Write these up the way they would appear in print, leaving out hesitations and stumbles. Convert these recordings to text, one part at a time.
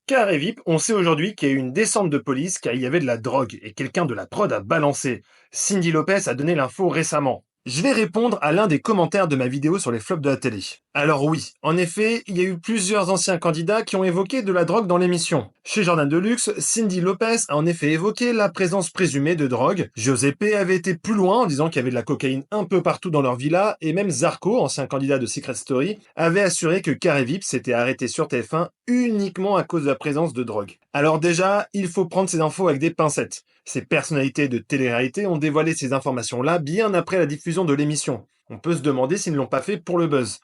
Carré VIP, on sait aujourd'hui qu'il y a eu une descente de police car il y avait de la drogue et quelqu'un de la prod a balancé. Cindy Lopez a donné l'info récemment. Je vais répondre à l'un des commentaires de ma vidéo sur les flops de la télé. Alors oui, en effet, il y a eu plusieurs anciens candidats qui ont évoqué de la drogue dans l'émission. Chez Jordan Deluxe, Cindy Lopez a en effet évoqué la présence présumée de drogue. Giuseppe avait été plus loin en disant qu'il y avait de la cocaïne un peu partout dans leur villa, et même Zarco, ancien candidat de Secret Story, avait assuré que Carré VIP s'était arrêté sur TF1 uniquement à cause de la présence de drogue. Alors déjà, il faut prendre ces infos avec des pincettes. Ces personnalités de télé-réalité ont dévoilé ces informations-là bien après la diffusion de l'émission. On peut se demander s'ils ne l'ont pas fait pour le buzz.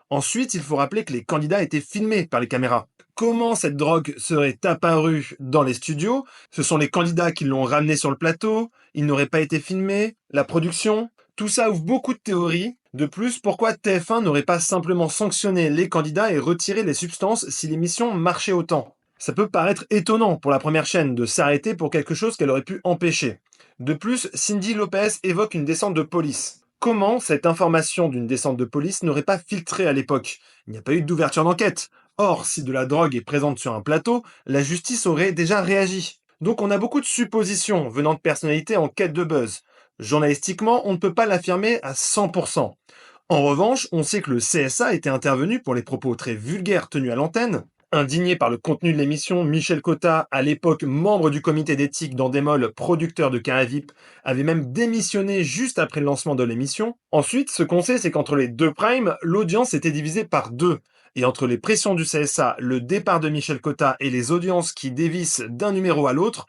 Ensuite, il faut rappeler que les candidats étaient filmés par les caméras. Comment cette drogue serait apparue dans les studios? Ce sont les candidats qui l'ont ramenée sur le plateau, il n'aurait pas été filmé, la production? Tout ça ouvre beaucoup de théories. De plus, pourquoi TF1 n'aurait pas simplement sanctionné les candidats et retiré les substances si l'émission marchait autant? Ça peut paraître étonnant pour la première chaîne de s'arrêter pour quelque chose qu'elle aurait pu empêcher. De plus, Cindy Lopez évoque une descente de police. Comment cette information d'une descente de police n'aurait pas filtré à l'époque? Il n'y a pas eu d'ouverture d'enquête. Or, si de la drogue est présente sur un plateau, la justice aurait déjà réagi. Donc on a beaucoup de suppositions venant de personnalités en quête de buzz. Journalistiquement, on ne peut pas l'affirmer à 100%. En revanche, on sait que le CSA était intervenu pour les propos très vulgaires tenus à l'antenne. Indigné par le contenu de l'émission, Michel Cotta, à l'époque membre du comité d'éthique d'Endemol, producteur de Carré VIP, avait même démissionné juste après le lancement de l'émission. Ensuite, ce qu'on sait, c'est qu'entre les deux primes, l'audience était divisée par deux. Et entre les pressions du CSA, le départ de Michel Cotta et les audiences qui dévissent d'un numéro à l'autre,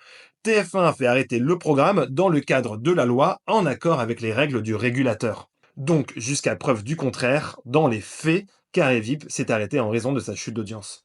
TF1 a fait arrêter le programme dans le cadre de la loi, en accord avec les règles du régulateur. Donc, jusqu'à preuve du contraire, dans les faits, Carré VIP s'est arrêté en raison de sa chute d'audience.